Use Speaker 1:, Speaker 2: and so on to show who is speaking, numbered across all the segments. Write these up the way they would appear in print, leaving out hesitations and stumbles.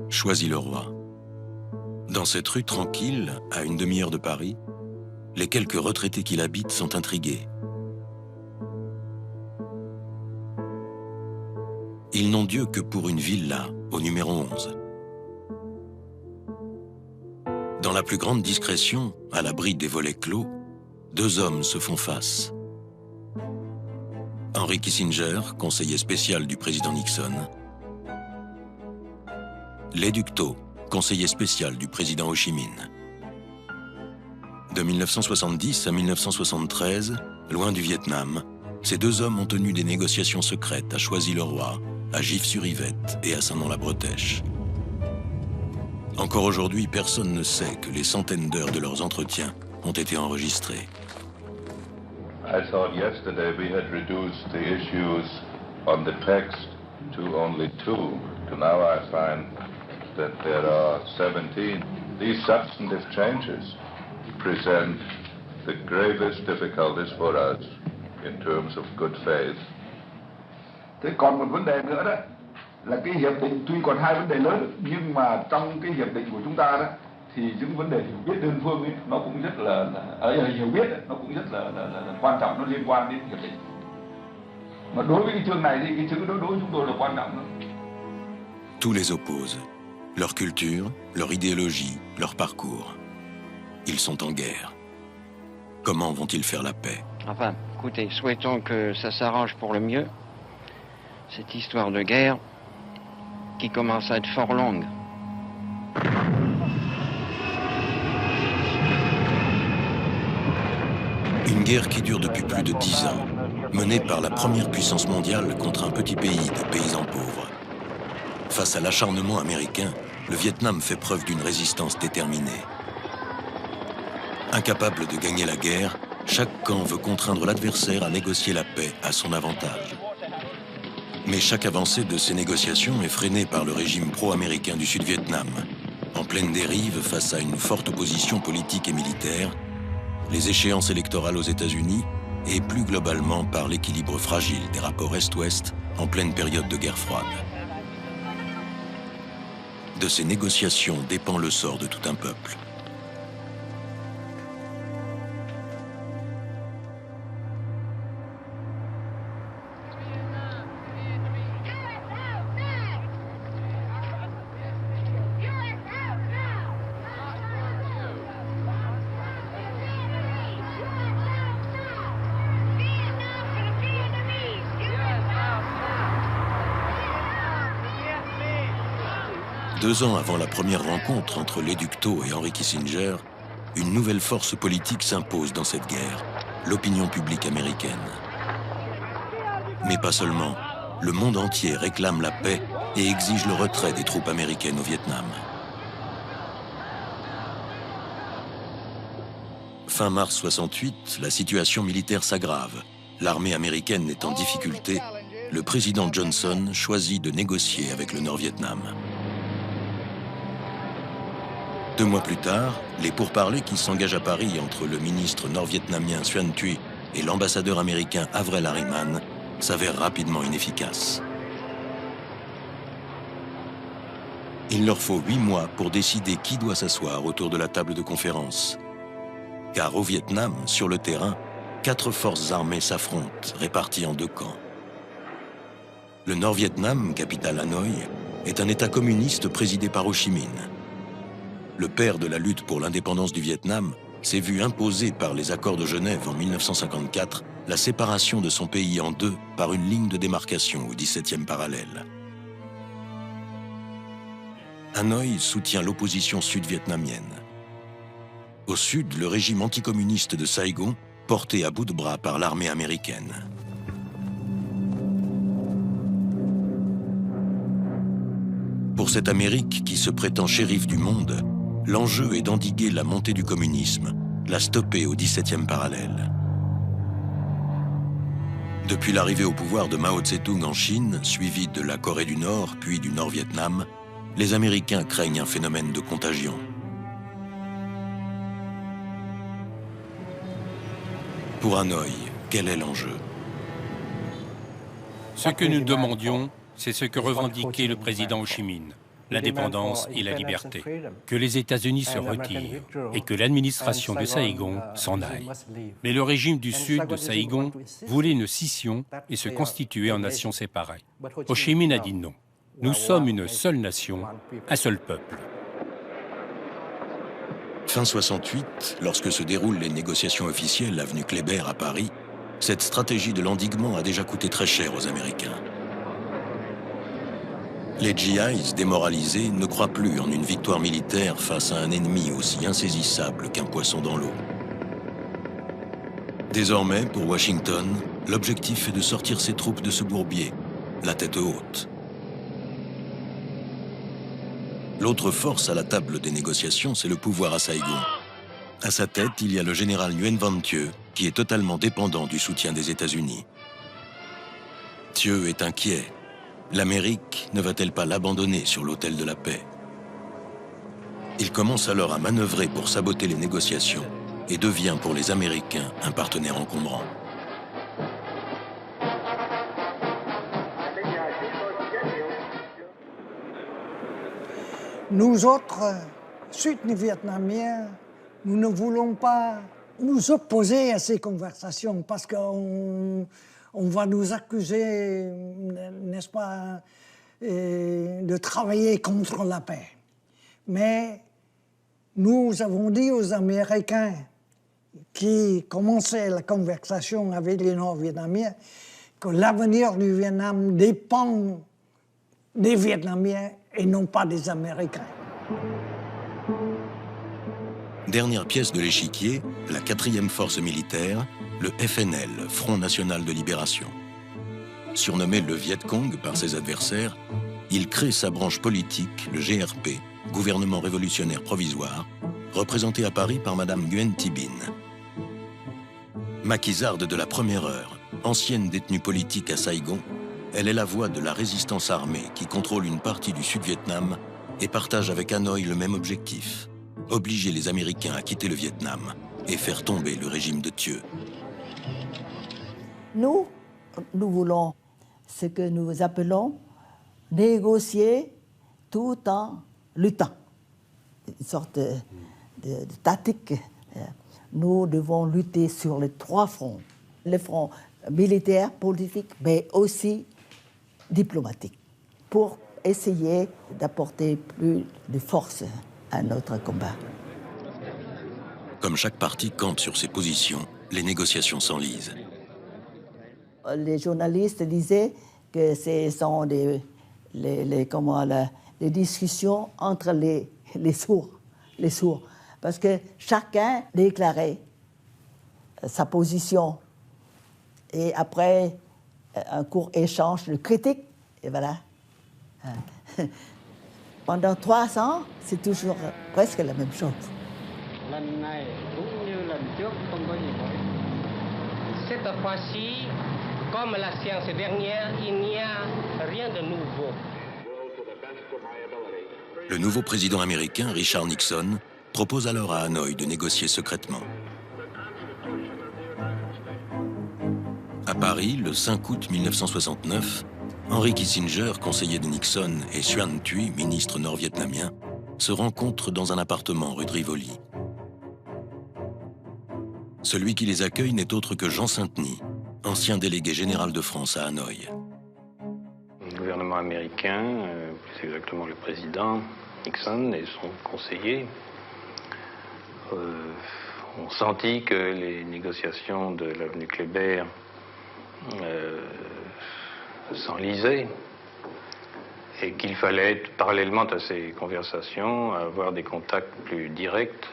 Speaker 1: Choisy-le-Roi. Dans cette rue tranquille, à une demi-heure de Paris, les quelques retraités qui l'habitent sont intrigués. Ils n'ont Dieu que pour une villa, au numéro 11. Dans la plus grande discrétion, à l'abri des volets clos, deux hommes se font face. Henry Kissinger, conseiller spécial du président Nixon. Les Ducteau, conseiller spécial du président Ho Chi Minh. De 1970 à 1973, loin du Vietnam, ces deux hommes ont tenu des négociations secrètes à Choisy-le-Roi, à Gif-sur-Yvette et à Saint-Nom-la-Bretèche. Encore aujourd'hui, personne ne sait que les centaines d'heures de leurs entretiens ont été enregistrées.
Speaker 2: I thought yesterday we had reduced the issues on the text to only 2. To now I find that there are 17. These substantive changes present the gravest difficulties for us in terms of good faith.
Speaker 3: Thế còn một vấn đề nữa đó là cái hiệp định tuy còn hai vấn đề lớn nhưng mà trong cái hiệp định của chúng ta đó thì những vấn đề hiểu biết đơn phương ấy nó cũng rất là hiểu biết ấy, nó cũng rất là quan trọng, nó liên quan đến hiệp định. Mà đối với cái chương này thì cái chữ đối với chúng tôi là quan trọng nữa.
Speaker 1: Tous les opposent. Leur culture, leur idéologie, leur parcours. Ils sont en guerre. Comment vont-ils faire la paix?
Speaker 4: Enfin, écoutez, souhaitons que ça s'arrange pour le mieux. Cette histoire de guerre qui commence à être fort longue.
Speaker 1: Une guerre qui dure depuis plus de 10 ans, menée par la première puissance mondiale contre un petit pays de paysans pauvres. Face à l'acharnement américain, le Vietnam fait preuve d'une résistance déterminée. Incapable de gagner la guerre, chaque camp veut contraindre l'adversaire à négocier la paix à son avantage. Mais chaque avancée de ces négociations est freinée par le régime pro-américain du Sud-Vietnam, en pleine dérive face à une forte opposition politique et militaire, les échéances électorales aux États-Unis et plus globalement par l'équilibre fragile des rapports Est-Ouest en pleine période de guerre froide. De ces négociations dépend le sort de tout un peuple. Deux ans avant la première rencontre entre les Ducteau et Henry Kissinger, une nouvelle force politique s'impose dans cette guerre, l'opinion publique américaine. Mais pas seulement, le monde entier réclame la paix et exige le retrait des troupes américaines au Vietnam. Fin mars 68, la situation militaire s'aggrave. L'armée américaine est en difficulté. Le président Johnson choisit de négocier avec le Nord-Vietnam. 2 mois plus tard, les pourparlers qui s'engagent à Paris entre le ministre nord-vietnamien Xuan Thuy et l'ambassadeur américain Avril Harriman s'avèrent rapidement inefficaces. Il leur faut 8 mois pour décider qui doit s'asseoir autour de la table de conférence. Car au Vietnam, sur le terrain, 4 forces armées s'affrontent, réparties en 2 camps. Le Nord-Vietnam, capitale Hanoï, est un État communiste présidé par Ho Chi Minh. Le père de la lutte pour l'indépendance du Vietnam s'est vu imposer par les accords de Genève en 1954 la séparation de son pays en 2 par une ligne de démarcation au 17e parallèle. Hanoï soutient l'opposition sud-vietnamienne. Au sud, le régime anticommuniste de Saigon, porté à bout de bras par l'armée américaine. Pour cette Amérique qui se prétend shérif du monde, l'enjeu est d'endiguer la montée du communisme, la stopper au 17e parallèle. Depuis l'arrivée au pouvoir de Mao Tse-tung en Chine, suivi de la Corée du Nord, puis du Nord-Vietnam, les Américains craignent un phénomène de contagion. Pour Hanoï, quel est l'enjeu?
Speaker 5: Ce que nous demandions, c'est ce que revendiquait le président Ho Chi Minh, l'indépendance et la liberté. Que les États-Unis se retirent et que l'administration de Saïgon s'en aille. Mais le régime du sud de Saïgon voulait une scission et se constituer en nation séparée. Ho Chi Minh a dit non. Nous sommes une seule nation, un seul peuple.
Speaker 1: Fin 68, lorsque se déroulent les négociations officielles avenue Kléber à Paris, cette stratégie de l'endiguement a déjà coûté très cher aux Américains. Les GIs, démoralisés, ne croient plus en une victoire militaire face à un ennemi aussi insaisissable qu'un poisson dans l'eau. Désormais, pour Washington, l'objectif est de sortir ses troupes de ce bourbier, la tête haute. L'autre force à la table des négociations, c'est le pouvoir à Saïgon. À sa tête, il y a le général Nguyen Van Thieu, qui est totalement dépendant du soutien des États-Unis. Thieu est inquiet. L'Amérique ne va-t-elle pas l'abandonner sur l'autel de la paix? Il commence alors à manœuvrer pour saboter les négociations et devient pour les Américains un partenaire encombrant.
Speaker 6: Nous autres, Sud-Vietnamiens, nous ne voulons pas nous opposer à ces conversations parce qu'on va nous accuser, n'est-ce pas, de travailler contre la paix. Mais nous avons dit aux Américains qui commençaient la conversation avec les Nord-Vietnamiens que l'avenir du Vietnam dépend des Vietnamiens et non pas des Américains.
Speaker 1: Dernière pièce de l'échiquier, la 4e force militaire, le FNL, Front National de Libération. Surnommé le Viet Cong par ses adversaires, il crée sa branche politique, le GRP, Gouvernement révolutionnaire provisoire, représenté à Paris par Madame Nguyen Thi Binh. Maquisarde de la première heure, ancienne détenue politique à Saïgon, elle est la voix de la résistance armée qui contrôle une partie du Sud-Vietnam et partage avec Hanoï le même objectif, obliger les Américains à quitter le Vietnam et faire tomber le régime de Thieu.
Speaker 7: Nous voulons ce que nous appelons négocier tout en luttant. Une sorte de tactique. Nous devons lutter sur les 3 fronts. Le front militaire, politique, mais aussi diplomatique, pour essayer d'apporter plus de force à notre combat.
Speaker 1: Comme chaque parti campe sur ses positions, les négociations s'enlisent.
Speaker 7: Les journalistes disaient que ce sont les discussions entre les sourds, parce que chacun déclarait sa position. Et après un court échange de critiques, et voilà. Pendant 3 ans, c'est toujours presque la même chose.
Speaker 8: Cette fois-ci, comme la séance dernière, il n'y a rien de nouveau.
Speaker 1: Le nouveau président américain, Richard Nixon, propose alors à Hanoï de négocier secrètement. À Paris, le 5 août 1969, Henry Kissinger, conseiller de Nixon, et Xuan Thuy, ministre nord-vietnamien, se rencontrent dans un appartement rue de Rivoli. Celui qui les accueille n'est autre que Jean Sainteny, ancien délégué général de France à Hanoï.
Speaker 9: Le gouvernement américain, plus exactement le président Nixon et son conseiller, ont senti que les négociations de l'avenue Kléber s'enlisaient et qu'il fallait, parallèlement à ces conversations, avoir des contacts plus directs,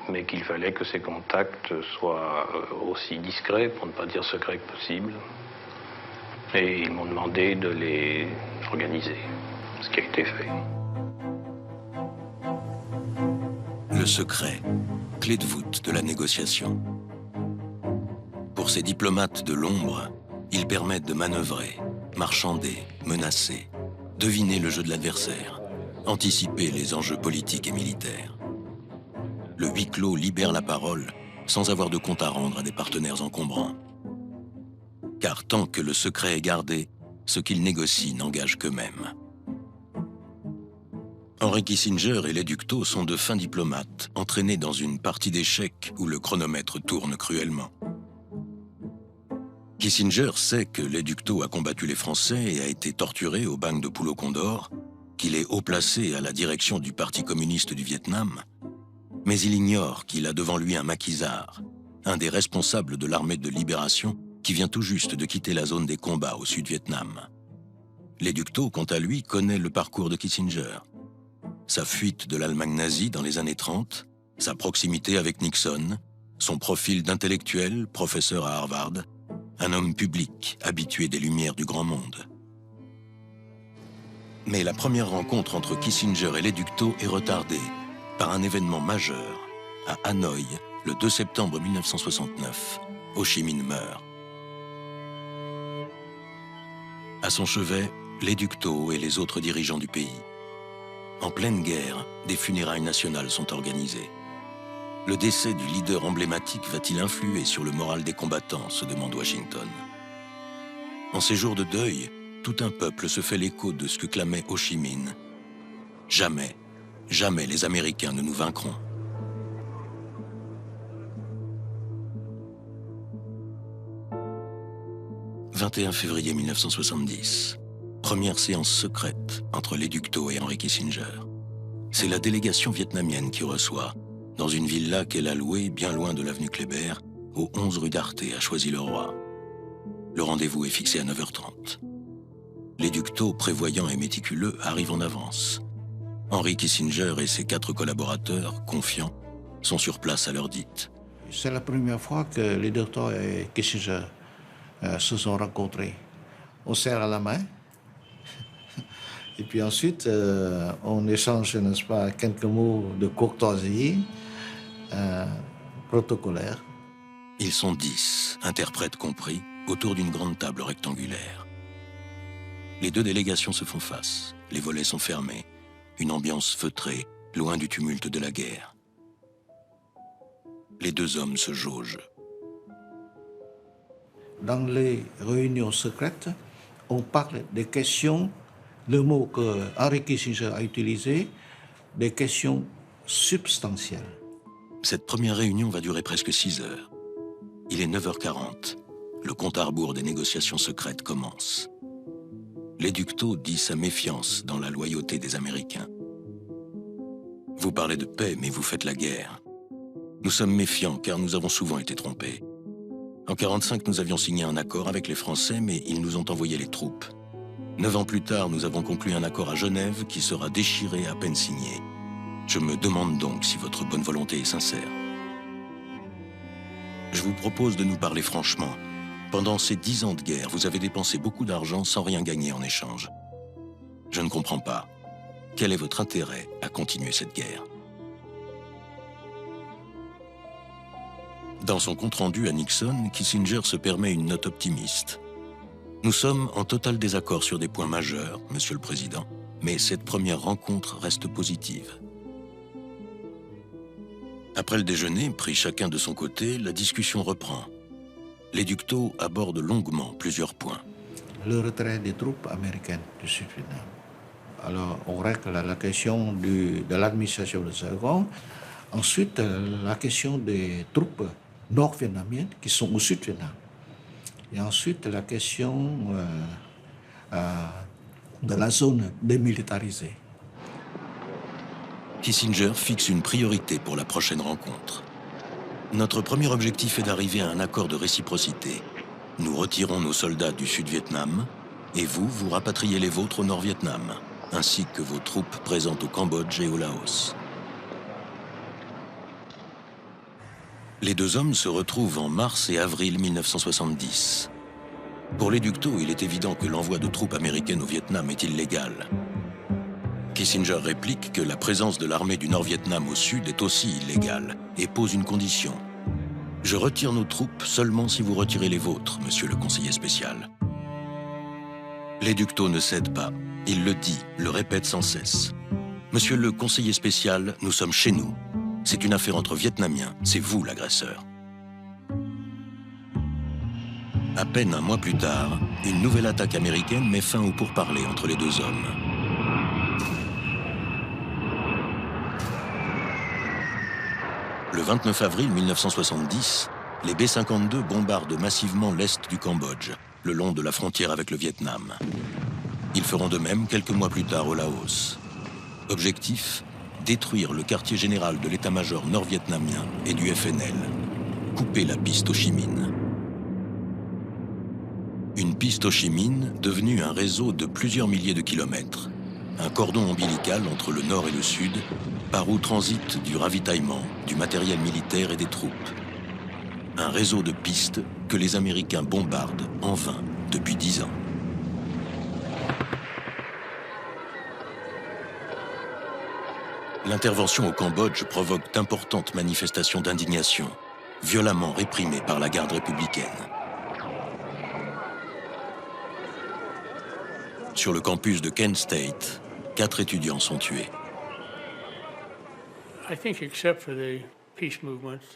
Speaker 9: mais qu'il fallait que ces contacts soient aussi discrets, pour ne pas dire secrets que possible. Et ils m'ont demandé de les organiser, ce qui a été fait.
Speaker 1: Le secret, clé de voûte de la négociation. Pour ces diplomates de l'ombre, ils permettent de manœuvrer, marchander, menacer, deviner le jeu de l'adversaire, anticiper les enjeux politiques et militaires. Le huis clos libère la parole sans avoir de compte à rendre à des partenaires encombrants. car tant que le secret est gardé, ce qu'ils négocient n'engage qu'eux-mêmes. Henry Kissinger et l'Éducto sont de fins diplomates, entraînés dans une partie d'échecs où le chronomètre tourne cruellement. Kissinger sait que l'Éducto a combattu les Français et a été torturé au bagne de Pulo Condor, qu'il est haut placé à la direction du Parti communiste du Vietnam, mais il ignore qu'il a devant lui un maquisard, un des responsables de l'armée de libération qui vient tout juste de quitter la zone des combats au Sud-Vietnam. L'Éducto, quant à lui, connaît le parcours de Kissinger. Sa fuite de l'Allemagne nazie dans les années 30, sa proximité avec Nixon, son profil d'intellectuel, professeur à Harvard, un homme public, habitué des lumières du grand monde. Mais la première rencontre entre Kissinger et l'Éducto est retardée par un événement majeur. À Hanoï, le 2 septembre 1969, Ho Chi Minh meurt. À son chevet, l'Éducto et les autres dirigeants du pays. En pleine guerre, des funérailles nationales sont organisées. Le décès du leader emblématique va-t-il influer sur le moral des combattants, se demande Washington. En ces jours de deuil, tout un peuple se fait l'écho de ce que clamait Ho Chi Minh. Jamais, jamais les Américains ne nous vaincront. « 21 février 1970. Première séance secrète entre l'Éducto et Henry Kissinger. C'est la délégation vietnamienne qui reçoit, dans une villa qu'elle a louée bien loin de l'avenue Kléber, au 11 rue d'Arte à Choisy-le-Roi. Le rendez-vous est fixé à 9h30. L'Éducto, prévoyant et méticuleux, arrive en avance. Henry Kissinger et ses 4 collaborateurs, confiants, sont sur place à l'heure dite.
Speaker 10: C'est la première fois que l'Éducto et Kissinger se sont rencontrés. On serre à la main. Et puis ensuite, on échange, n'est-ce pas, quelques mots de courtoisie protocolaire.
Speaker 1: Ils sont 10, interprètes compris, autour d'une grande table rectangulaire. Les 2 délégations se font face, les volets sont fermés, une ambiance feutrée, loin du tumulte de la guerre. Les 2 hommes se jaugent.
Speaker 10: Dans les réunions secrètes, on parle des questions, le mot que Henry Kissinger a utilisé, des questions substantielles.
Speaker 1: Cette première réunion va durer presque 6 heures. Il est 9h40. Le compte à rebours des négociations secrètes commence. L'Éducto dit sa méfiance dans la loyauté des Américains. Vous parlez de paix, mais vous faites la guerre. Nous sommes méfiants car nous avons souvent été trompés. En 1945, nous avions signé un accord avec les Français, mais ils nous ont envoyé les troupes. 9 ans plus tard, nous avons conclu un accord à Genève qui sera déchiré à peine signé. Je me demande donc si votre bonne volonté est sincère. Je vous propose de nous parler franchement. Pendant ces 10 ans de guerre, vous avez dépensé beaucoup d'argent sans rien gagner en échange. Je ne comprends pas. Quel est votre intérêt à continuer cette guerre? Dans son compte-rendu à Nixon, Kissinger se permet une note optimiste. Nous sommes en total désaccord sur des points majeurs, Monsieur le Président, mais cette première rencontre reste positive. Après le déjeuner, pris chacun de son côté, la discussion reprend. L'Éducto aborde longuement plusieurs points.
Speaker 10: Le retrait des troupes américaines du Sud-Vietnam. Alors, on règle la question de l'administration de Saigon. Ensuite, la question des troupes nord-vietnamiennes qui sont au Sud-Vietnam. Et ensuite, la question de la zone démilitarisée.
Speaker 1: Kissinger fixe une priorité pour la prochaine rencontre. Notre premier objectif est d'arriver à un accord de réciprocité. Nous retirons nos soldats du Sud-Vietnam et vous rapatriez les vôtres au Nord-Vietnam, ainsi que vos troupes présentes au Cambodge et au Laos. Les 2 hommes se retrouvent en mars et avril 1970. Pour l'Éducto, il est évident que l'envoi de troupes américaines au Vietnam est illégal. Kissinger réplique que la présence de l'armée du Nord-Vietnam au sud est aussi illégale et pose une condition. « Je retire nos troupes seulement si vous retirez les vôtres, monsieur le conseiller spécial. » L'Éducto ne cède pas. Il le dit, le répète sans cesse. « Monsieur le conseiller spécial, nous sommes chez nous. C'est une affaire entre Vietnamiens, c'est vous l'agresseur. » À peine un mois plus tard, une nouvelle attaque américaine met fin aux pourparlers entre les deux hommes. Le 29 avril 1970, les B-52 bombardent massivement l'est du Cambodge, le long de la frontière avec le Vietnam. Ils feront de même quelques mois plus tard au Laos. Objectif, détruire le quartier général de l'état-major nord-vietnamien et du FNL. Couper la piste Ho Chi Minh. Une piste Ho Chi Minh devenue un réseau de plusieurs milliers de kilomètres. Un cordon ombilical entre le nord et le sud, par où transite du ravitaillement, du matériel militaire et des troupes. Un réseau de pistes que les Américains bombardent en vain depuis 10 ans. L'intervention au Cambodge provoque d'importantes manifestations d'indignation, violemment réprimées par la garde républicaine. Sur le campus de Kent State, 4 étudiants sont tués.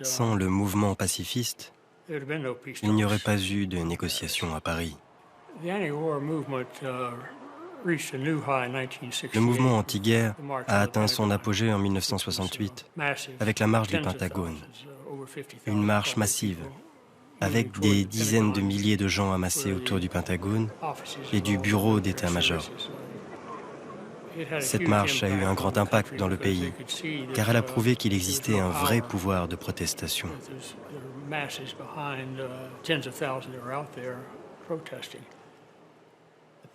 Speaker 11: Sans le mouvement pacifiste, il n'y aurait pas eu de négociations à Paris. Le mouvement anti-guerre a atteint son apogée en 1968 avec la marche du Pentagone. Une marche massive avec des dizaines de milliers de gens amassés autour du Pentagone et du bureau d'état-major. Cette marche a eu un grand impact dans le pays, car elle a prouvé qu'il existait un vrai pouvoir de protestation.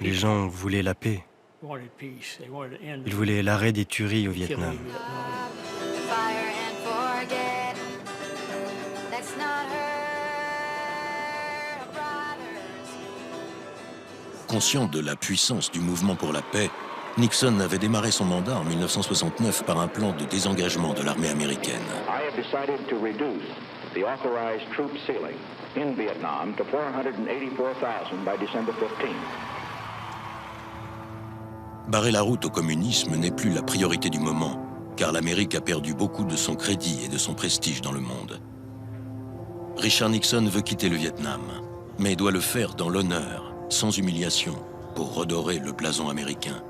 Speaker 11: Les gens voulaient la paix. Ils voulaient l'arrêt des tueries au Vietnam.
Speaker 1: Conscient de la puissance du mouvement pour la paix, Nixon avait démarré son mandat en 1969 par un plan de désengagement de l'armée américaine. Barrer la route au communisme n'est plus la priorité du moment, car l'Amérique a perdu beaucoup de son crédit et de son prestige dans le monde. Richard Nixon veut quitter le Vietnam, mais doit le faire dans l'honneur, sans humiliation, pour redorer le blason américain.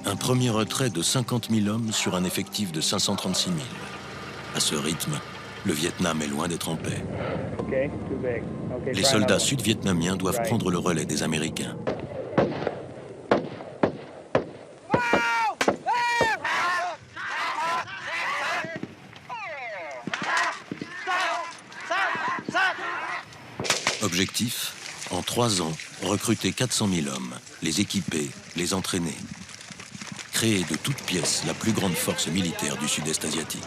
Speaker 1: Un premier retrait de 50 000 hommes sur un effectif de 536 000. À ce rythme, le Vietnam est loin d'être en paix. Les soldats sud-vietnamiens doivent prendre le relais des Américains. Objectif, en 3 ans, recruter 400 000 hommes, les équiper, les entraîner. Créer de toutes pièces la plus grande force militaire du sud-est asiatique.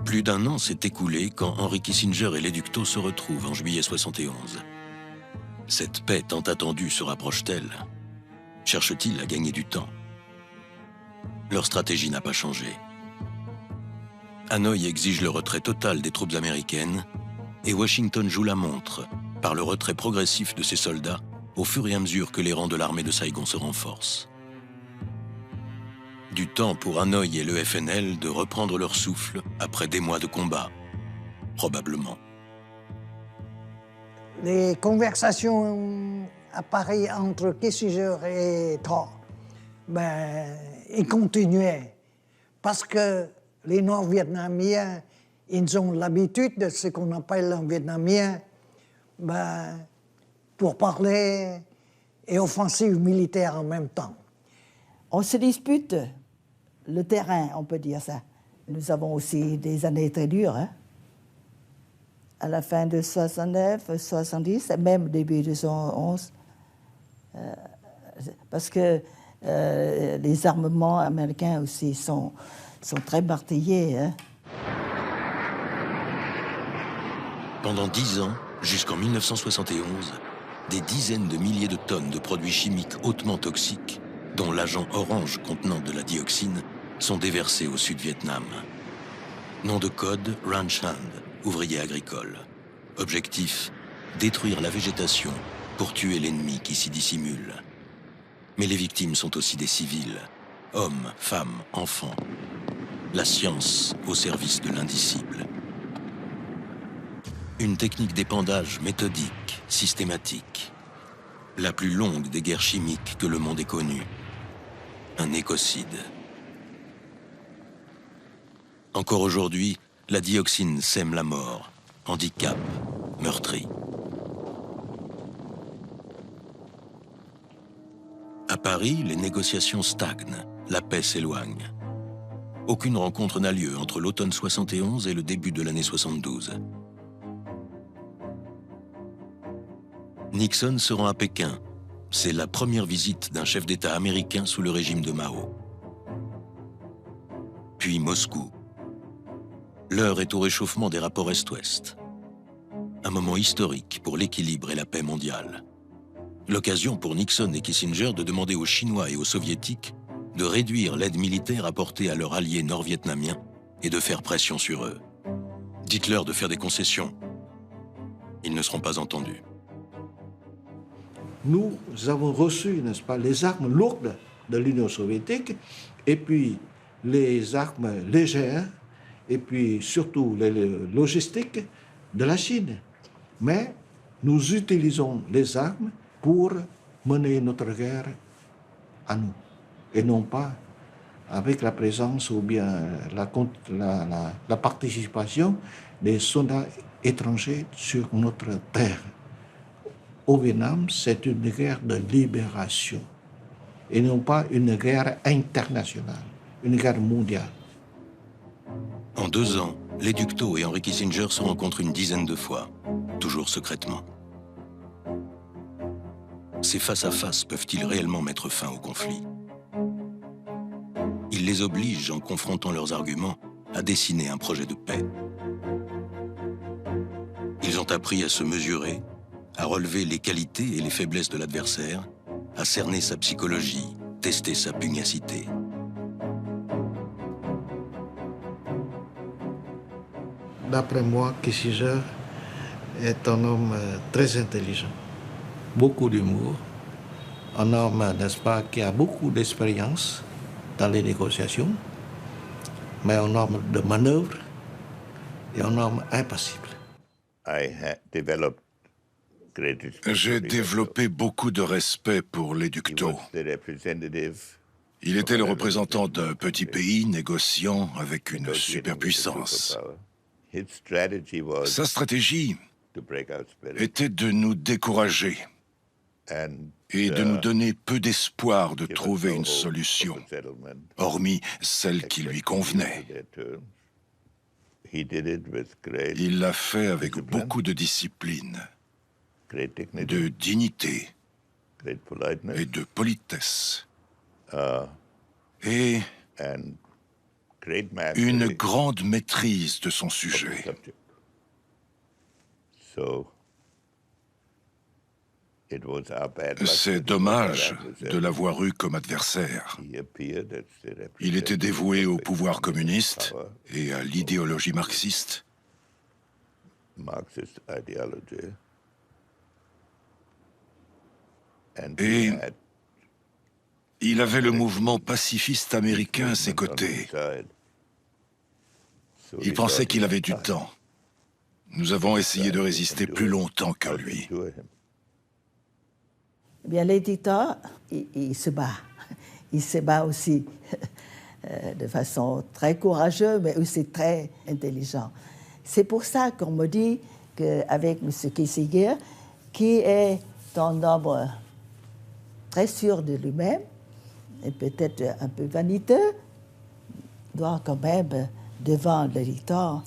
Speaker 1: Plus d'un an s'est écoulé quand Henry Kissinger et l'Éducto se retrouvent en juillet 71. Cette paix tant attendue se rapproche-t-elle? Cherche-t-il à gagner du temps? Leur stratégie n'a pas changé. Hanoï exige le retrait total des troupes américaines et Washington joue la montre par le retrait progressif de ses soldats au fur et à mesure que les rangs de l'armée de Saigon se renforcent. Du temps pour Hanoï et le FNL de reprendre leur souffle après des mois de combat, probablement.
Speaker 6: Les conversations à Paris entre Kissinger et Tho, ils continuaient parce que les Nord-Vietnamiens, ils ont l'habitude de ce qu'on appelle en vietnamien, pour parler et offensive militaire en même temps.
Speaker 7: On se dispute le terrain, on peut dire ça. Nous avons aussi des années très dures, hein? À la fin de 69, 70, et même début de 111, parce que les armements américains aussi sont très martillés. Hein?
Speaker 1: Pendant 10 ans, jusqu'en 1971, des dizaines de milliers de tonnes de produits chimiques hautement toxiques, dont l'agent orange contenant de la dioxine, sont déversés au Sud-Vietnam. Nom de code, Ranch Hand, ouvrier agricole. Objectif, détruire la végétation pour tuer l'ennemi qui s'y dissimule. Mais les victimes sont aussi des civils, Hommes, femmes, enfants. La science au service de l'indicible. Une technique d'épandage méthodique, systématique. La plus longue des guerres chimiques que le monde ait connues. Un écocide. Encore aujourd'hui, la dioxine sème la mort, handicap, meurtri. À Paris, les négociations stagnent, la paix s'éloigne. Aucune rencontre n'a lieu entre l'automne 71 et le début de l'année 72. Nixon se rend à Pékin. C'est la première visite d'un chef d'État américain sous le régime de Mao. Puis Moscou. L'heure est au réchauffement des rapports Est-Ouest. Un moment historique pour l'équilibre et la paix mondiale. L'occasion pour Nixon et Kissinger de demander aux Chinois et aux Soviétiques de réduire l'aide militaire apportée à leurs alliés nord-vietnamiens et de faire pression sur eux. Dites-leur de faire des concessions. Ils ne seront pas entendus.
Speaker 10: Nous avons reçu, n'est-ce pas, les armes lourdes de l'Union soviétique, et puis les armes légères, et puis surtout les logistiques de la Chine. Mais nous utilisons les armes pour mener notre guerre à nous, et non pas avec la présence ou bien la participation des soldats étrangers sur notre terre. Au Vietnam, c'est une guerre de libération et non pas une guerre internationale, une guerre mondiale.
Speaker 1: En 2 ans, les ducs Tho et Henry Kissinger se rencontrent une dizaine de fois, toujours secrètement. Ces face-à-face peuvent-ils réellement mettre fin au conflit? Ils les obligent, en confrontant leurs arguments, à dessiner un projet de paix. Ils ont appris à se mesurer, à relever les qualités et les faiblesses de l'adversaire, à cerner sa psychologie, tester sa pugnacité.
Speaker 10: D'après moi, Kissinger est un homme très intelligent, beaucoup d'humour, un homme, n'est-ce pas, qui a beaucoup d'expérience dans les négociations, mais un homme de manœuvre et un homme impassible.
Speaker 12: J'ai développé beaucoup de respect pour les ducs Tho. Il était le représentant d'un petit pays négociant avec une superpuissance. Sa stratégie était de nous décourager et de nous donner peu d'espoir de trouver une solution, hormis celle qui lui convenait. Il l'a fait avec beaucoup de discipline, de dignité et de politesse. Et une grande maîtrise de son sujet. C'est dommage de l'avoir eu comme adversaire. Il était dévoué au pouvoir communiste et à l'idéologie marxiste. Et il avait le mouvement pacifiste américain à ses côtés. Il pensait qu'il avait du temps. Nous avons essayé de résister plus longtemps que lui.
Speaker 7: Eh bien, les dictateurs, il se bat. Il se bat aussi de façon très courageuse, mais aussi très intelligente. C'est pour ça qu'on me dit qu'avec M. Kissinger, qui est un homme très sûr de lui-même, et peut-être un peu vaniteux, doit quand même, devant le dictateur,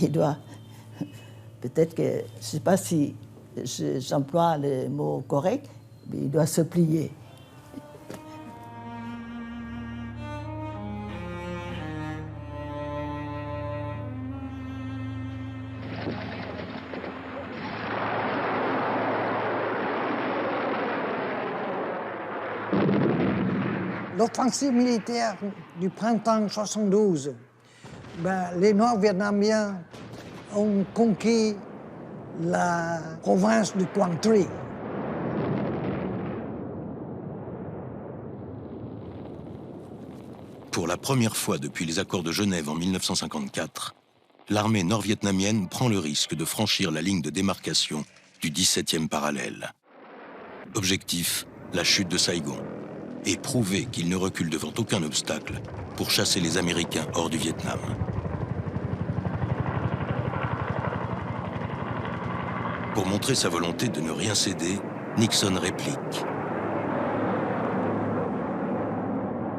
Speaker 7: il doit, peut-être que, je ne sais pas si j'emploie le mot correct, mais il doit se plier.
Speaker 6: L'offensive militaire du printemps 72, les Nord-Vietnamiens ont conquis la province de Quang Tri.
Speaker 1: Pour la première fois depuis les accords de Genève en 1954, l'armée nord-vietnamienne prend le risque de franchir la ligne de démarcation du 17e parallèle. Objectif, la chute de Saigon, et prouver qu'il ne recule devant aucun obstacle pour chasser les Américains hors du Vietnam. Pour montrer sa volonté de ne rien céder, Nixon réplique.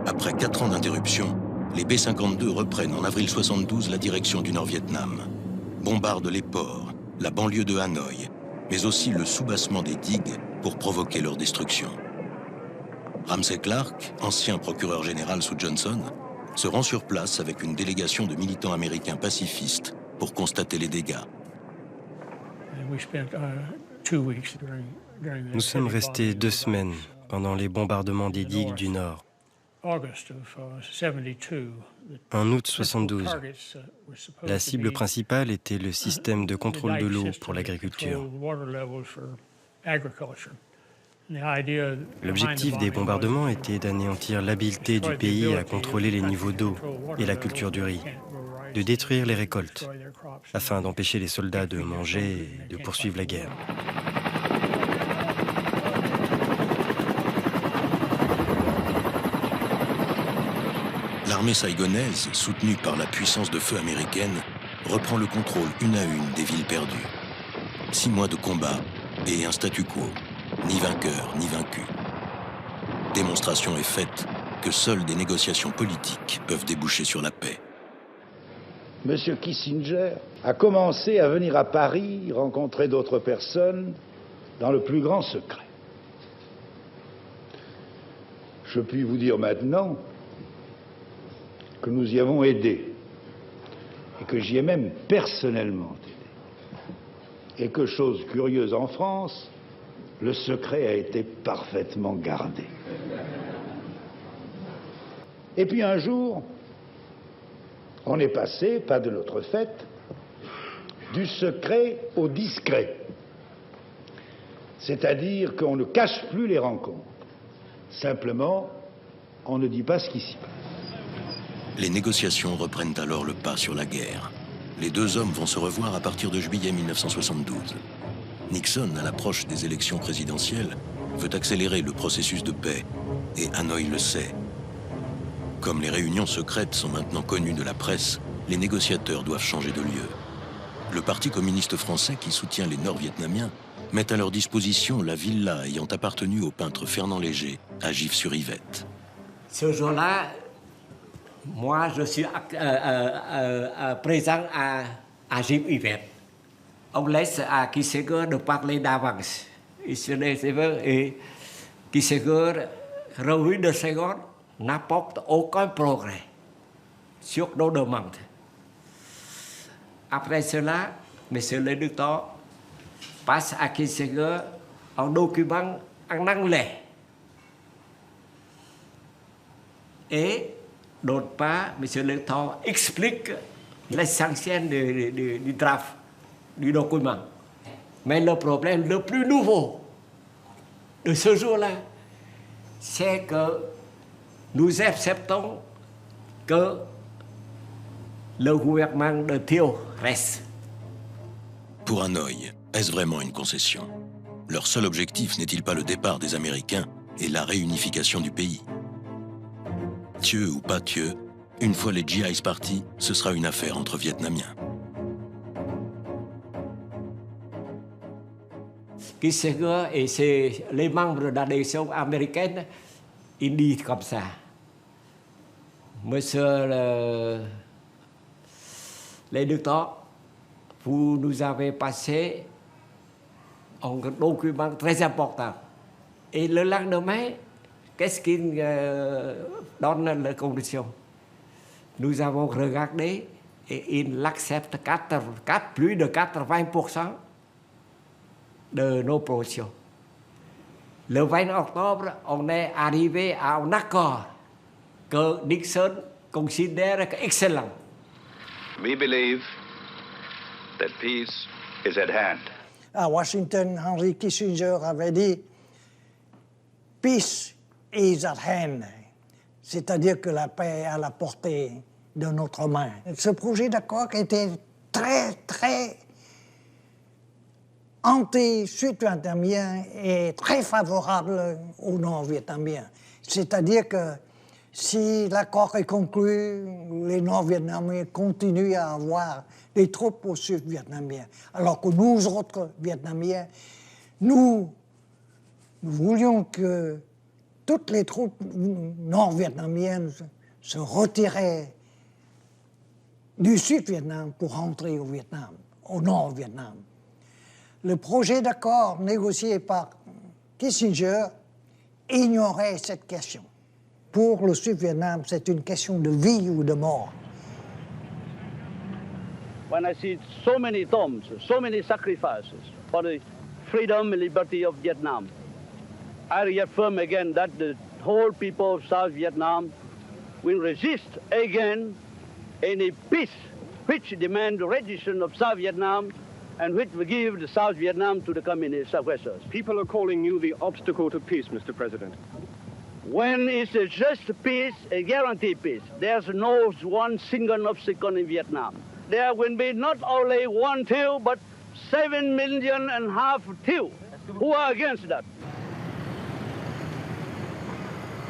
Speaker 1: Après 4 ans d'interruption, les B-52 reprennent en avril 72 la direction du Nord-Vietnam, bombardent les ports, la banlieue de Hanoï, mais aussi le soubassement des digues pour provoquer leur destruction. Ramsey Clark, ancien procureur général sous Johnson, se rend sur place avec une délégation de militants américains pacifistes pour constater les dégâts.
Speaker 11: Nous sommes restés 2 semaines pendant les bombardements des digues du Nord. En août 72, la cible principale était le système de contrôle de l'eau pour l'agriculture. L'objectif des bombardements était d'anéantir l'habileté du pays à contrôler les niveaux d'eau et la culture du riz, de détruire les récoltes, afin d'empêcher les soldats de manger et de poursuivre la guerre.
Speaker 1: L'armée saigonaise, soutenue par la puissance de feu américaine, reprend le contrôle une à une des villes perdues. 6 mois de combat et un statu quo, ni vainqueur ni vaincu. Démonstration est faite que seules des négociations politiques peuvent déboucher sur la paix.
Speaker 13: Monsieur Kissinger a commencé à venir à Paris rencontrer d'autres personnes dans le plus grand secret. Je puis vous dire maintenant que nous y avons aidé et que j'y ai même personnellement aidé. Et que, chose curieuse en France, le secret a été parfaitement gardé. Et puis un jour, on est passé, pas de notre fait, du secret au discret. C'est-à-dire qu'on ne cache plus les rencontres. Simplement, on ne dit pas ce qui s'y passe.
Speaker 1: Les négociations reprennent alors le pas sur la guerre. Les 2 hommes vont se revoir à partir de juillet 1972. Nixon, à l'approche des élections présidentielles, veut accélérer le processus de paix, et Hanoï le sait. Comme les réunions secrètes sont maintenant connues de la presse, les négociateurs doivent changer de lieu. Le Parti communiste français, qui soutient les Nord-Vietnamiens, met à leur disposition la villa ayant appartenu au peintre Fernand Léger à Gif-sur-Yvette.
Speaker 14: Ce jour-là, moi, je suis présent à Gif-sur-Yvette. On laisse à Kissinger de parler d'avance. Et Kissinger, revue de Saigon, n'apporte aucun progrès sur nos demandes. Après cela, M. Léductor passe à Kissinger un document en anglais. Et d'autre part, M. Léductor explique l'essentiel du draft, du document. Mais le problème le plus nouveau de ce jour-là, c'est que nous acceptons que le gouvernement de Thieu reste.
Speaker 1: Pour Hanoï, est-ce vraiment une concession? Leur seul objectif n'est-il pas le départ des Américains et la réunification du pays? Thieu ou pas Thieu, une fois les GIs partis, ce sera une affaire entre Vietnamiens.
Speaker 14: Kissinger et les membres de la délégation américaine, ils disent comme ça. Monsieur Léductor, vous nous avez passé un document très important. Et le lendemain, qu'est-ce qu'il donne la condition? Nous avons regardé et il accepte plus de 80% de nos productions. Le 20 octobre, on est arrivé à un accord que Nixon considère excellent.
Speaker 15: We believe that peace is at hand.
Speaker 6: À Washington, Henry Kissinger avait dit « Peace is at hand ». c'est-à-dire que la paix est à la portée de notre main. Ce projet d'accord était très, très anti-sud-vietnamien et très favorable aux nord-vietnamiens. C'est-à-dire que si l'accord est conclu, les nord-vietnamiens continuent à avoir des troupes au sud-vietnamien. Alors que nous autres Vietnamiens, nous voulions que toutes les troupes nord-vietnamiennes se retiraient du Sud-Vietnam pour rentrer au Vietnam, au Nord-Vietnam. Le projet d'accord négocié par Kissinger ignorait cette question. Pour le Sud-Vietnam, c'est une question de vie ou de mort.
Speaker 16: When I see so many tombs, so many sacrifices for the freedom and liberty of Vietnam, I reaffirm again that the whole people of South Vietnam will resist again any peace which demands the rendition of South Vietnam and which will give the South Vietnam to the communist aggressors.
Speaker 17: People are calling you the obstacle to peace, Mr. President.
Speaker 16: When it's a just peace, a guaranteed peace, there's no one single obstacle in Vietnam. There will be not only one Thieu, but 7.5 million Thieu who are against that.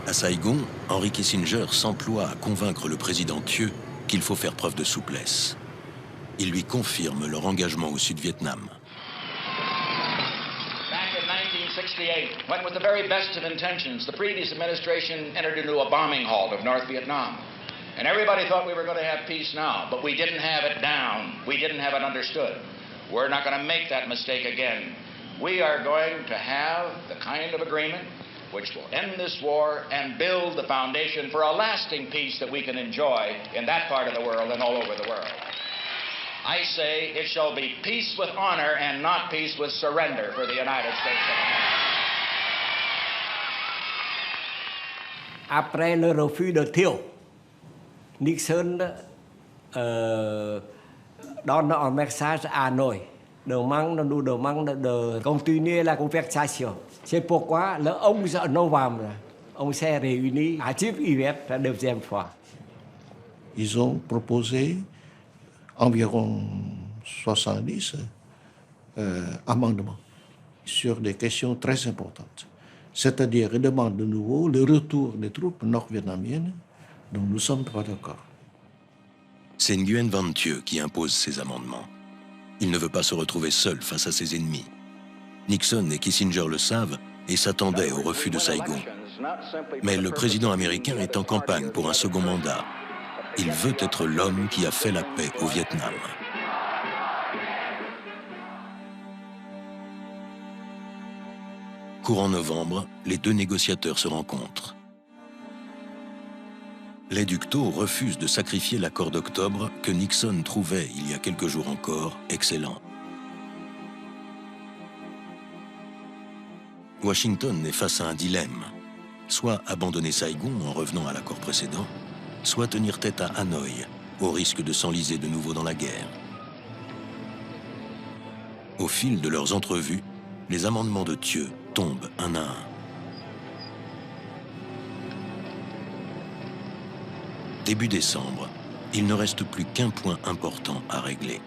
Speaker 1: À Saigon, Henry Kissinger s'emploie à convaincre le président Thieu qu'il faut faire preuve de souplesse. Il lui confirme leur engagement au Sud-Vietnam.
Speaker 18: Back in 1968, when with the very best of intentions, the previous administration entered into a bombing halt of North Vietnam. And everybody thought we were going to have peace now, but we didn't have it down. We didn't have it understood. We're not going to make that mistake again. We are going to have the kind of agreement which will end this war and build the foundation for a lasting peace that we can enjoy in that part of the world and all over the world. I say it shall be peace with honor and not peace with surrender for the United States of America.
Speaker 14: Après le refus de Thieu, Nixon donne un message à Hanoï, nous demande de continuer la conversation. C'est pourquoi le 11 novembre, on s'est réunis à Chief-Yvette la deuxième fois.
Speaker 10: Ils ont proposé environ 70 amendements sur des questions très importantes. C'est-à-dire, ils demandent de nouveau le retour des troupes nord-vietnamiennes dont nous sommes pas d'accord.
Speaker 1: C'est Nguyen Van Thieu qui impose ces amendements. Il ne veut pas se retrouver seul face à ses ennemis. Nixon et Kissinger le savent et s'attendaient au refus de Saigon. Mais le président américain est en campagne pour un second mandat. Il veut être l'homme qui a fait la paix au Vietnam. Courant novembre, les deux négociateurs se rencontrent. Les Duc Tho refusent de sacrifier l'accord d'octobre que Nixon trouvait, il y a quelques jours encore, excellent. Washington est face à un dilemme. Soit abandonner Saigon en revenant à l'accord précédent, soit tenir tête à Hanoï, au risque de s'enliser de nouveau dans la guerre. Au fil de leurs entrevues, les amendements de Thieu tombent un à un. Début décembre, il ne reste plus qu'un point important à régler.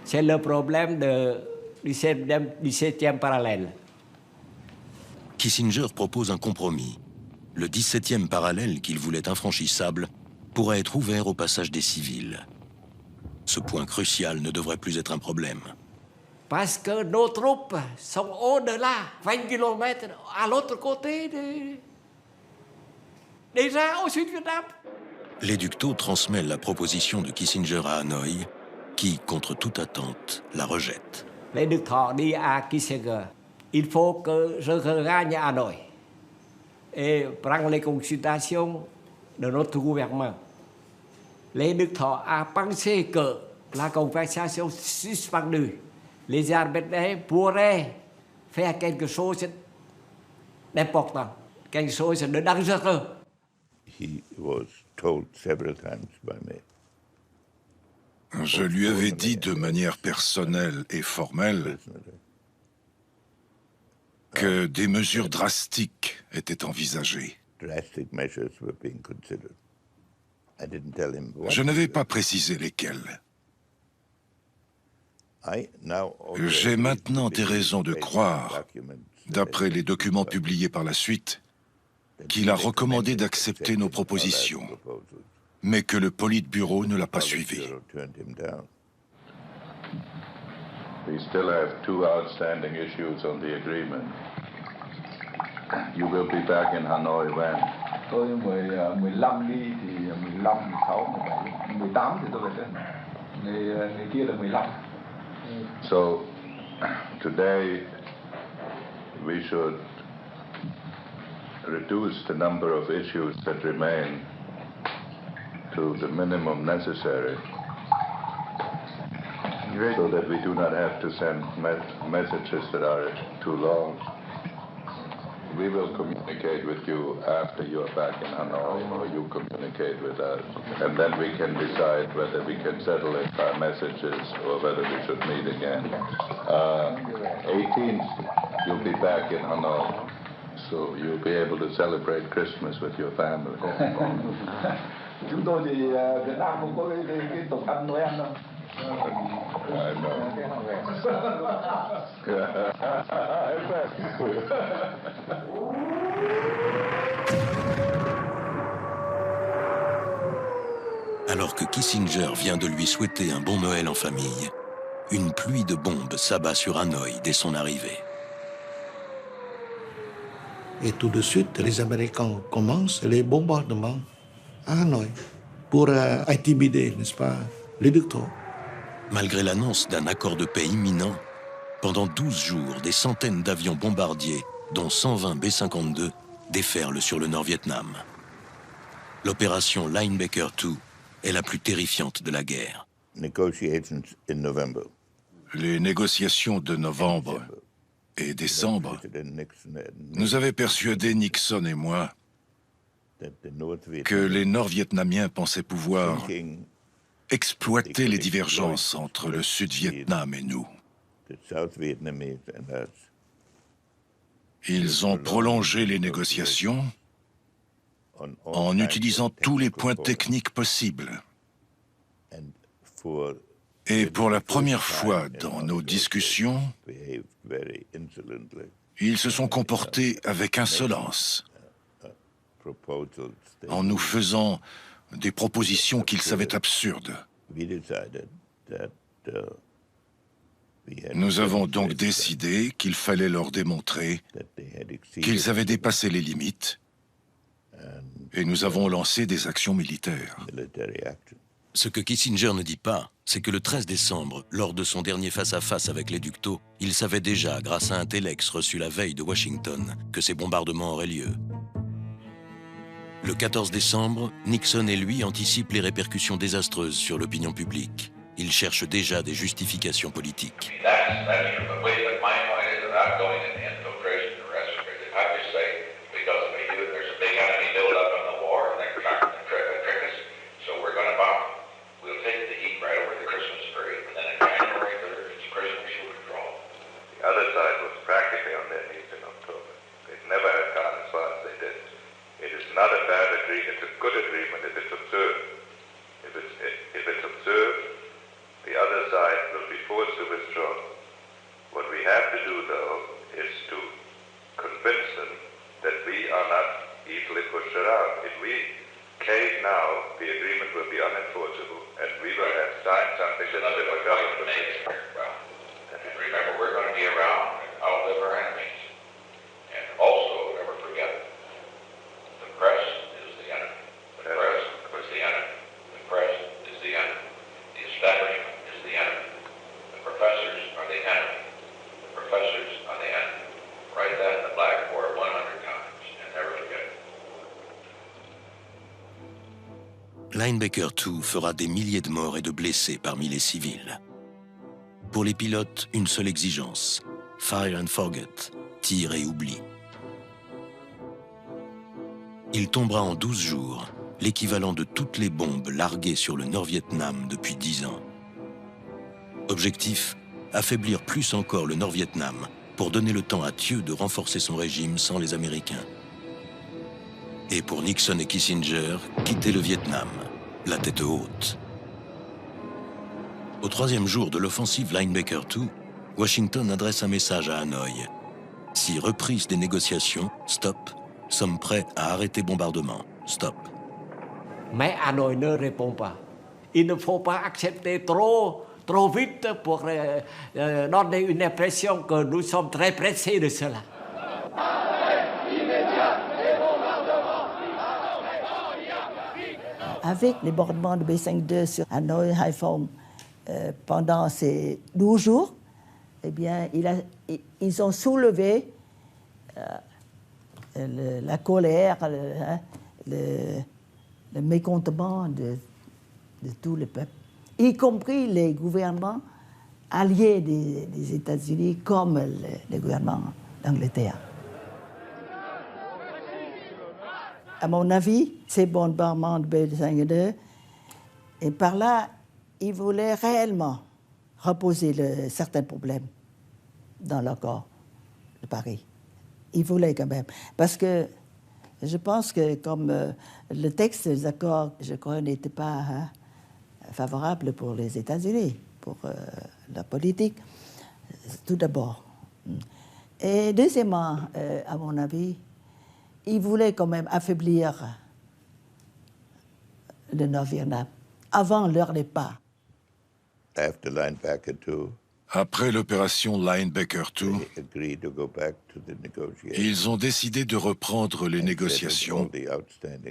Speaker 14: C'est le problème du 17e parallèle.
Speaker 1: Kissinger propose un compromis. Le 17e parallèle qu'il voulait infranchissable pourrait être ouvert au passage des civils. Ce point crucial ne devrait plus être un problème.
Speaker 14: Parce que nos troupes sont au-delà, 20 km à l'autre côté, déjà au Sud-Vietnam.
Speaker 1: Les Duc Tho transmettent la proposition de Kissinger à Hanoï, qui, contre toute attente, la rejette.
Speaker 14: Les Duc Tho dit à Kissinger, il faut que je regagne Hanoï et prendre les consultations de notre gouvernement. Les Duc Tho a pensé que la conversation suspendue, les arbitres pourraient faire quelque chose d'important, quelque chose de dangereux.
Speaker 2: He was told several times by me.
Speaker 12: Je lui avais dit de manière personnelle et formelle que des mesures drastiques étaient envisagées. Je n'avais pas précisé lesquels. J'ai maintenant des raisons de croire, d'après les documents publiés par la suite, qu'il a recommandé d'accepter nos propositions, mais que le Politburo ne l'a pas suivi.
Speaker 2: We still have 2 outstanding issues on the agreement. You will be back in Hanoi when?
Speaker 3: Tôi 15 đi thì 15, 16, 17, 18 thì tôi về đây. Người kia là 15.
Speaker 2: So today we should reduce the number of issues that remain to the minimum necessary, so that we do not have to send messages that are too long. We will communicate with you after you are back in Hanoi, or you communicate with us, and then we can decide whether we can settle it by messages or whether we should meet again. 18th, you'll be back in Hanoi, so you'll be able to celebrate Christmas with your family.
Speaker 3: Chúng tôi thì Việt Nam không có cái tục ăn Noel đâu.
Speaker 1: Alors que Kissinger vient de lui souhaiter un bon Noël en famille, une pluie de bombes s'abat sur Hanoï dès son arrivée.
Speaker 10: Et tout de suite, les Américains commencent les bombardements à Hanoï pour intimider, n'est-ce pas, les dictateurs.
Speaker 1: Malgré l'annonce d'un accord de paix imminent, pendant 12 jours, des centaines d'avions bombardiers, dont 120 B-52, déferlent sur le Nord-Vietnam. L'opération Linebacker II est la plus terrifiante de la guerre.
Speaker 12: Les négociations de novembre et décembre nous avaient persuadé, Nixon et moi, que les Nord-Vietnamiens pensaient pouvoir exploiter les divergences entre le Sud-Vietnam et nous. Ils ont prolongé les négociations en utilisant tous les points techniques possibles. Et pour la première fois dans nos discussions, ils se sont comportés avec insolence, en nous faisant des propositions qu'ils savaient absurdes. Nous avons donc décidé qu'il fallait leur démontrer qu'ils avaient dépassé les limites, et nous avons lancé des actions militaires.
Speaker 1: Ce que Kissinger ne dit pas, c'est que le 13 décembre, lors de son dernier face-à-face avec les Ductaux, il savait déjà, grâce à un téléx reçu la veille de Washington, que ces bombardements auraient lieu. Le 14 décembre, Nixon et lui anticipent les répercussions désastreuses sur l'opinion publique. Ils cherchent déjà des justifications politiques.
Speaker 2: Not a bad agreement, it's a good agreement if it's observed. If it's observed, the other side will be forced to withdraw. What we have to do, though, is to convince them that we are not easily pushed around. If we cave now, the agreement will be unenforceable, and we will have signed something that the government will make.
Speaker 18: And remember, we're going to be around and outlive our enemies. And also, never forget, the press is the enemy. The press is the enemy. The press is the enemy. The establishment is the enemy. The professors are the enemy. The professors are the enemy. Write that in the blackboard 100 times and never forget it.
Speaker 1: Linebacker II fera des milliers de morts et de blessés parmi les civils. Pour les pilotes, une seule exigence, fire and forget, tire et oublie. Il tombera en 12 jours, l'équivalent de toutes les bombes larguées sur le Nord-Vietnam depuis 10 ans. Objectif, affaiblir plus encore le Nord-Vietnam pour donner le temps à Thieu de renforcer son régime sans les Américains. Et pour Nixon et Kissinger, quitter le Vietnam, la tête haute. Au troisième jour de l'offensive Linebacker II, Washington adresse un message à Hanoï. Si reprise des négociations, stop. Sommes prêts à arrêter bombardement, stop.
Speaker 14: Mais Hanoï ne répond pas. Il ne faut pas accepter trop vite pour donner une impression que nous sommes très pressés de cela.
Speaker 7: Avec les bombardements de B-52 sur Hanoï, Haiphong, pendant ces 12 jours, eh bien, ils ont soulevé la colère, le mécontentement de tout le peuple, y compris les gouvernements alliés des États-Unis comme le gouvernement d'Angleterre. À mon avis, ces bombardements de B-52, et par là, ils voulaient réellement reposer certains problèmes dans l'accord de Paris. Ils voulaient quand même. Parce que je pense que comme le texte des accords, je crois, n'était pas favorable pour les États-Unis, pour la politique, tout d'abord. Et deuxièmement, à mon avis, ils voulaient quand même affaiblir le Nord-Vietnam avant leur départ.
Speaker 12: Après l'opération Linebacker II, ils ont décidé de reprendre les négociations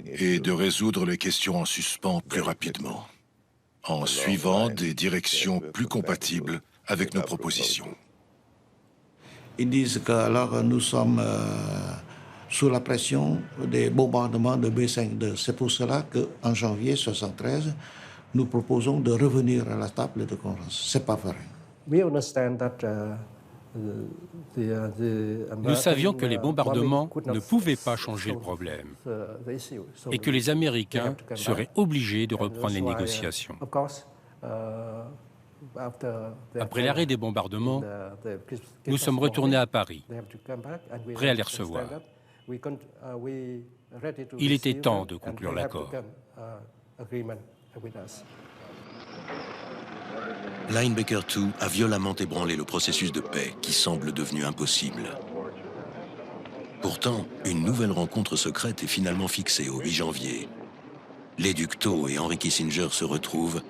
Speaker 12: et de résoudre les questions en suspens plus rapidement, en suivant des directions plus compatibles avec nos propositions.
Speaker 10: Ils disent que alors nous sommes sous la pression des bombardements de B-52. C'est pour cela qu'en janvier 1973, nous proposons de revenir à la table de conférence. Ce n'est pas vrai.
Speaker 5: Nous savions que les bombardements ne pouvaient pas changer le problème et que les Américains seraient obligés de reprendre les négociations. Après l'arrêt des bombardements, nous sommes retournés à Paris, prêts à les recevoir. Il était temps de conclure l'accord.
Speaker 1: Linebacker II a violemment ébranlé le processus de paix qui semble devenu impossible. Pourtant, une nouvelle rencontre secrète est finalement fixée au 8 janvier. Les ducs Tho et Henry Kissinger se retrouvent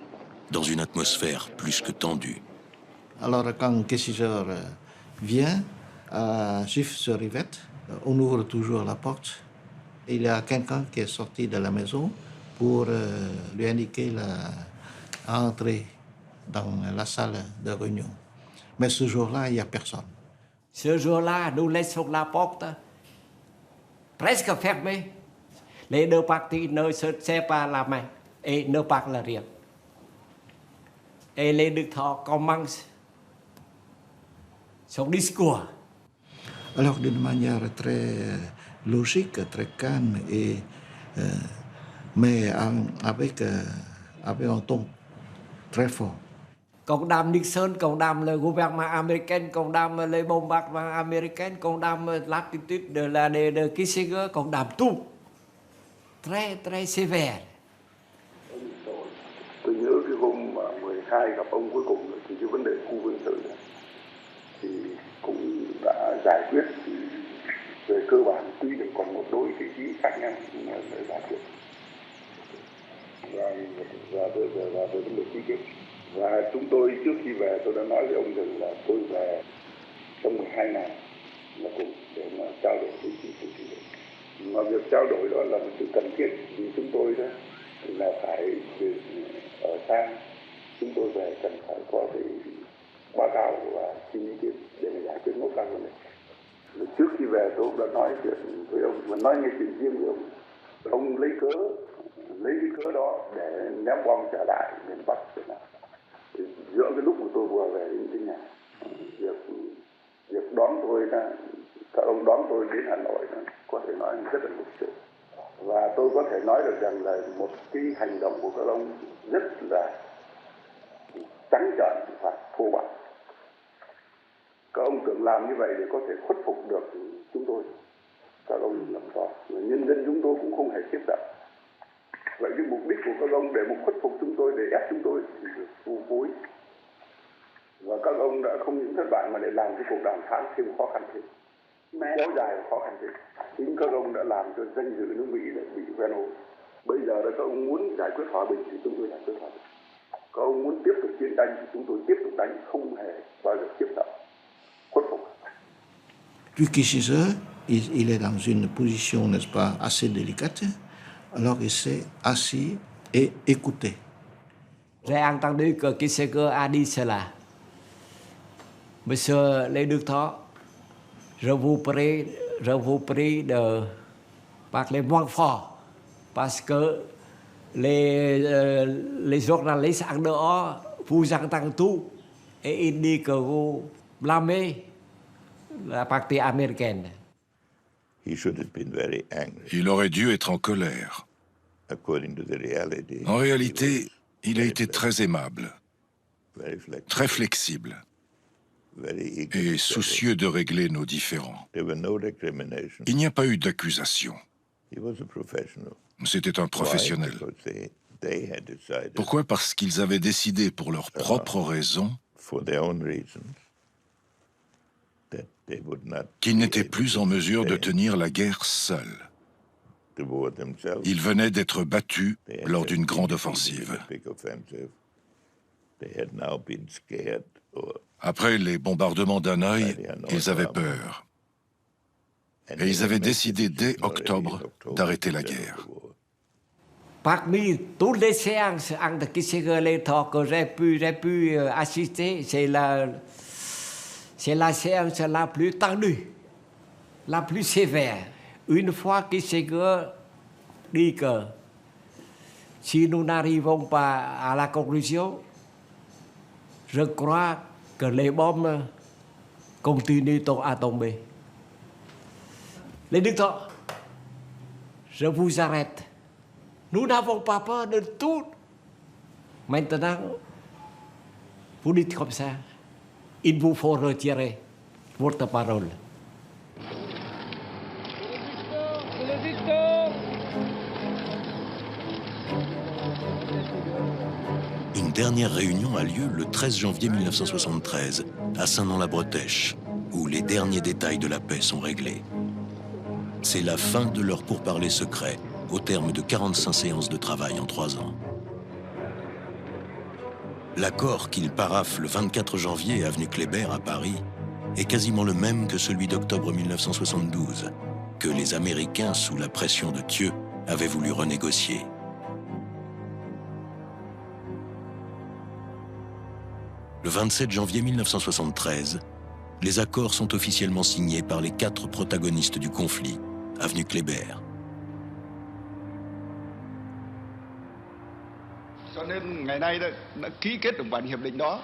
Speaker 1: dans une atmosphère plus que tendue.
Speaker 10: Alors quand Kissinger vient, Schiff se rivette, on ouvre toujours la porte. Il y a quelqu'un qui est sorti de la maison pour lui indiquer à entrer dans la salle de réunion. Mais ce jour-là, il n'y a personne.
Speaker 14: Ce jour-là, nous laissons la porte presque fermée. Les deux parties ne se serrent pas la main et ne parlent rien. Et les deux Tho commencent son discours.
Speaker 10: Alors, d'une manière très logique, très calme, mais avec un ton très fort.
Speaker 14: Condamne Nixon, condamne le gouvernement américain, condamne les bombardements américains, condamne l'attitude de Kissinger, condamne tout. Très, très sévère.
Speaker 19: Tôi nhớ cái hôm mà 12 gặp ông cuối cùng thì cái vấn đề khu quân sự thì cũng đã giải quyết thì về cơ bản tuy là còn một đôi vị trí khác nhau nhưng mà để giải quyết và về vấn đề chi tiết. Và chúng tôi trước khi về tôi đã nói với ông rằng là tôi về trong 12 ngày là cùng để mà trao đổi với chính phủ. Mà việc trao đổi đó là một sự cần thiết vì chúng tôi đó là phải ở xa, chúng tôi về cần phải có cái báo cáo và xin ý kiến để mà giải quyết một các vấn đề. Trước khi về tôi cũng đã nói chuyện với ông và nói nghe chuyện riêng với ông. Ông lấy cái cớ đó để ném bom trả lại miền Bắc Việt Nam. Giữa cái lúc mà tôi vừa về đến cái nhà, việc đón tôi là các ông đón tôi đến Hà Nội có thể nói rất là lịch sự. Và tôi có thể nói được rằng là một cái hành động của các ông rất là trắng trợn và thô bạo. Các ông tưởng làm như vậy để có thể khuất phục được chúng tôi. các ông làm rõ. Nhân dân chúng tôi cũng không hề tiếp đạo. Vậy cái mục đích của các ông để khuất phục chúng tôi, để ép chúng tôi thì được phù phối. Và các ông đã không những thất bại mà để làm cái cuộc đàm phán thêm khó khăn thêm, kéo dài và khó khăn thêm. Chính các ông đã làm cho danh dự nước Mỹ đã bị ven hồ. Bây giờ là các ông muốn giải quyết hòa bình thì chúng tôi giải quyết hòa bình. Các ông muốn tiếp tục chiến tranh thì chúng tôi tiếp tục đánh, không hề bao giờ tiếp tục khuất phục.
Speaker 10: Kissinger, il est dans une position, n'est-ce pas, assez délicate. Alors il s'est assis et écouté.
Speaker 14: J'ai entendu que Kissinger a dit cela. Monsieur les Đức Thọ, je vous prie de parler moins fort parce que les journalistes en dehors vous entendent tout et ils disent que vous blâmez la partie américaine.
Speaker 12: Il aurait dû être en colère. En réalité, il a été très aimable, très flexible et soucieux de régler nos différends. Il n'y a pas eu d'accusation. C'était un professionnel. Pourquoi? Parce qu'ils avaient décidé pour leurs propres raisons qu'ils n'étaient plus en mesure de tenir la guerre seuls. Ils venaient d'être battus lors d'une grande offensive. Après les bombardements d'Hanoï, ils avaient peur. Et ils avaient décidé dès octobre d'arrêter la guerre.
Speaker 14: Parmi toutes les séances entre Kissinger que j'ai pu assister, c'est la séance la plus tendue, la plus sévère. Une fois Kissinger dit que si nous n'arrivons pas à la conclusion, je crois que les bombes continuent à tomber. Les Đức Thọ, je vous arrête. Nous n'avons pas peur de tout. Maintenant, vous dites comme ça, il vous faut retirer votre parole.
Speaker 1: Une dernière réunion a lieu le 13 janvier 1973 à Saint-Nom-la-Bretèche, où les derniers détails de la paix sont réglés. C'est la fin de leur pourparlers secret, au terme de 45 séances de travail en 3 ans. L'accord qu'ils paraphent le 24 janvier avenue Kléber à Paris est quasiment le même que celui d'octobre 1972, que les Américains, sous la pression de Thieu, avaient voulu renégocier. Le 27 janvier 1973, les accords sont officiellement signés par les 4 protagonistes du conflit, avenue Kléber.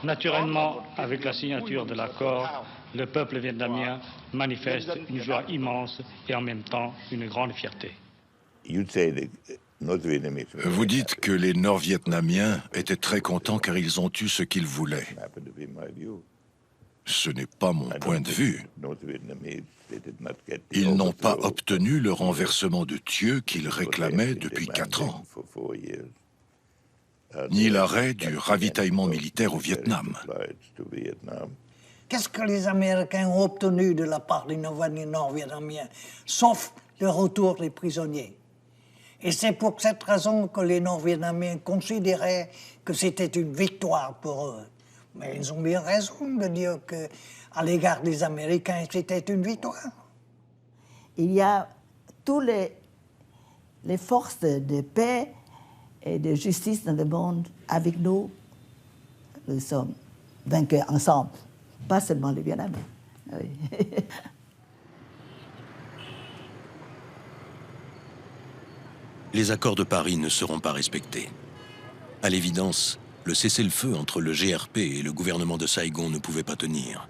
Speaker 20: Naturellement, avec la signature de l'accord, le peuple vietnamien manifeste une joie immense et en même temps une grande fierté.
Speaker 12: Vous dites que les Nord-Vietnamiens étaient très contents car ils ont eu ce qu'ils voulaient. Ce n'est pas mon point de vue. Ils n'ont pas obtenu le renversement de Thieu qu'ils réclamaient depuis 4 ans, ni l'arrêt du ravitaillement militaire au Vietnam.
Speaker 6: Qu'est-ce que les Américains ont obtenu de la part des Nord-Vietnamiens, sauf le retour des prisonniers? Et c'est pour cette raison que les Nord-Vietnamiens considéraient que c'était une victoire pour eux. Mais ils ont bien raison de dire qu'à l'égard des Américains, c'était une victoire.
Speaker 7: Il y a toutes les forces de paix et de justice dans le monde avec nous. Nous sommes vainqueurs ensemble, pas seulement les Vietnamiens. Oui.
Speaker 1: Les accords de Paris ne seront pas respectés. À l'évidence, le cessez-le-feu entre le GRP et le gouvernement de Saigon ne pouvait pas tenir.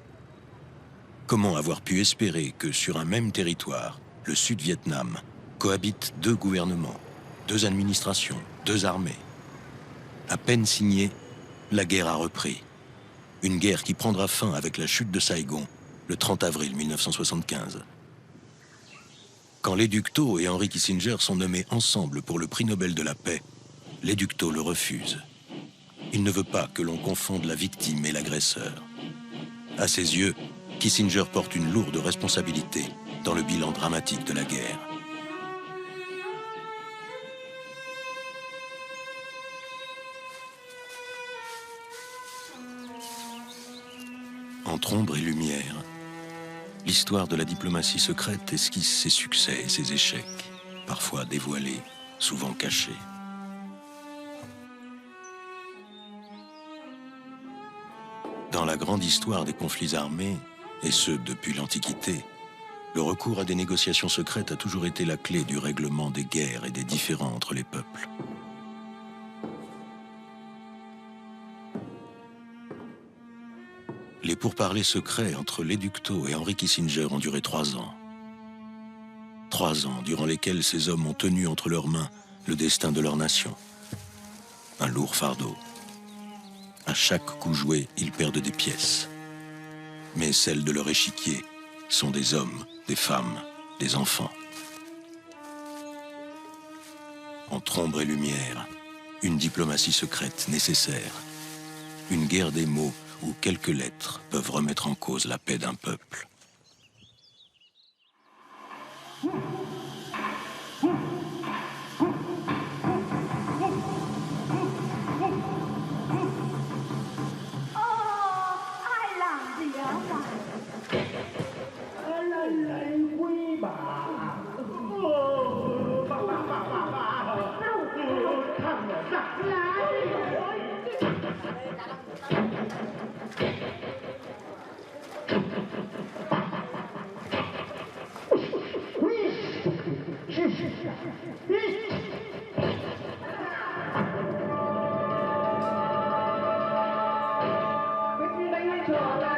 Speaker 1: Comment avoir pu espérer que sur un même territoire, le Sud-Vietnam, cohabitent 2 gouvernements, 2 administrations, 2 armées? À peine signée, la guerre a repris. Une guerre qui prendra fin avec la chute de Saigon le 30 avril 1975. Quand l'Éducto et Henry Kissinger sont nommés ensemble pour le prix Nobel de la paix, l'Éducto le refuse. Il ne veut pas que l'on confonde la victime et l'agresseur. À ses yeux, Kissinger porte une lourde responsabilité dans le bilan dramatique de la guerre. Entre ombre et lumière, l'histoire de la diplomatie secrète esquisse ses succès et ses échecs, parfois dévoilés, souvent cachés. Dans la grande histoire des conflits armés, et ce depuis l'Antiquité, le recours à des négociations secrètes a toujours été la clé du règlement des guerres et des différends entre les peuples. Les pourparlers secrets entre l'Éducto et Henry Kissinger ont duré 3 ans. 3 ans durant lesquels ces hommes ont tenu entre leurs mains le destin de leur nation. Un lourd fardeau. À chaque coup joué, ils perdent des pièces. Mais celles de leur échiquier sont des hommes, des femmes, des enfants. Entre ombre et lumière, une diplomatie secrète nécessaire. Une guerre des mots où quelques lettres peuvent remettre en cause la paix d'un peuple.
Speaker 21: Quyết định đánh ngay trở